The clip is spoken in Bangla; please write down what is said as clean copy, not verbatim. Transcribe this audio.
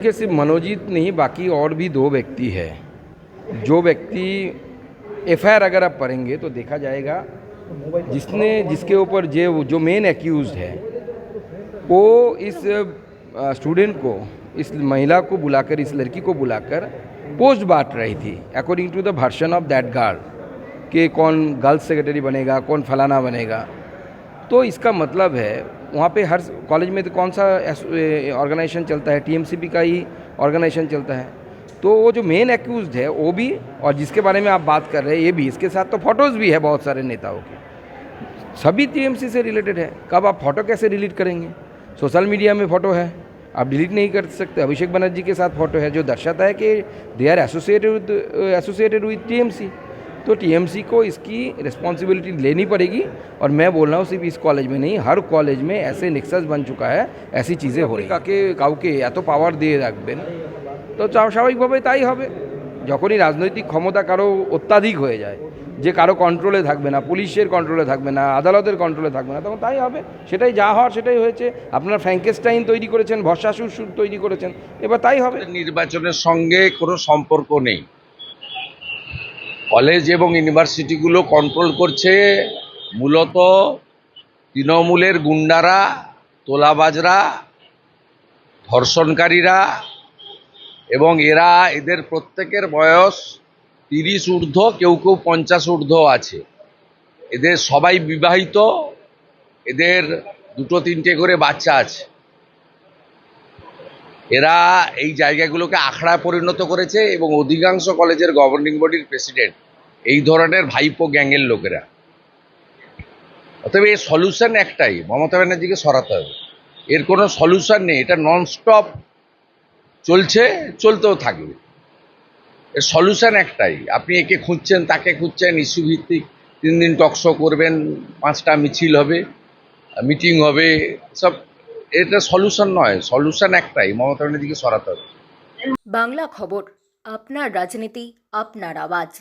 देखिए, सिर्फ मनोजीत नहीं, बाकी और भी दो व्यक्ति है। जो व्यक्ति एफआईआर अगर आप पढ़ेंगे तो देखा जाएगा, जिसके ऊपर जो मेन एक्यूज है वो इस स्टूडेंट को, इस महिला को बुलाकर, इस लड़की को बुलाकर पोस्ट बांट रही थी according to the version of that girl, कि कौन गर्ल्स सेक्रेटरी बनेगा, कौन फलाना बनेगा। तो इसका मतलब है वहाँ पे हर कॉलेज में तो कौन सा ऑर्गेनाइजेशन चलता है, टीएमसीपी का ही ऑर्गेनाइजेशन चलता है। तो वो जो मेन एक्यूज्ड है वो भी, और जिसके बारे में आप बात कर रहे हैं ये भी, इसके साथ तो फोटोज़ भी है बहुत सारे नेताओं के, सभी टीएमसी से रिलेटेड है। कब आप फोटो कैसे डिलीट करेंगे? सोशल मीडिया में फ़ोटो है, आप डिलीट नहीं कर सकते। अभिषेक बनर्जी के साथ फ़ोटो है जो दर्शाता है कि they are associated with TMC. तो टीएमसी को इसकी रिस्पॉन्सिबिलिटी लेनी पड़ेगी। और मैं बोल रहा हूँ सिर्फ इस कॉलेज में नहीं, हर कॉलेज में ऐसे नेक्सस बन चुका है, ऐसी चीज़ें हो रही কাউকে এত পাওয়ার দিয়ে রাখবেন তো স্বাভাবিকভাবে তাই হবে। যখনই রাজনৈতিক ক্ষমতা কারো অত্যাধিক হয়ে যায়, যে কারো কন্ট্রোলে থাকবে না, পুলিশের কন্ট্রোলে থাকবে না, আদালতের কন্ট্রোলে থাকবে না, তখন তাই হবে। সেটাই যা হওয়ার সেটাই হয়েছে। আপনারা ফ্র্যাঙ্কেস্টাইন তৈরি করেছেন, ভস্মাসুর তৈরি করেছেন, এবার তাই হবে। নির্বাচনের সঙ্গে কোনো সম্পর্ক নেই। কলেজ এবং ইউনিভার্সিটিগুলো কন্ট্রোল করছে মূলত তৃণমূলের গুন্ডারা, তোলাবাজরা, ধর্ষণকারীরা, এবং এদের প্রত্যেকের বয়স 30 ঊর্ধ্ব, কেউ কেউ 50 ঊর্ধ্ব আছে। এদের সবাই বিবাহিত, এদের 2-3টে করে বাচ্চা আছে। এরা এই জায়গাগুলোকে আখড়ায় পরিণত করেছে এবং অধিকাংশ কলেজের গভর্নিং বডির প্রেসিডেন্ট এই ধরনের ভাইপো গ্যাংয়ের লোকেরা। অতএব এর সলিউশন একটাই, মমতা ব্যানার্জিকে সরাতে হবে। এর কোনো সলিউশন নেই, এটা ননস্টপ চলছে, চলতেও থাকবে। এর সলিউশন একটাই, আপনি একে খুঁজছেন, তাকে খুঁজছেন, ইস্যু ভিত্তিক 3 দিন টকশো করবেন, 5টা মিছিল হবে, মিটিং হবে, সব। এটা সলিউশন নয়, সলিউশন একটাই, মমতা ব্যানার্জিকে সরাতে হবে। বাংলা খবর, আপনার রাজনীতি, আপনার আওয়াজ।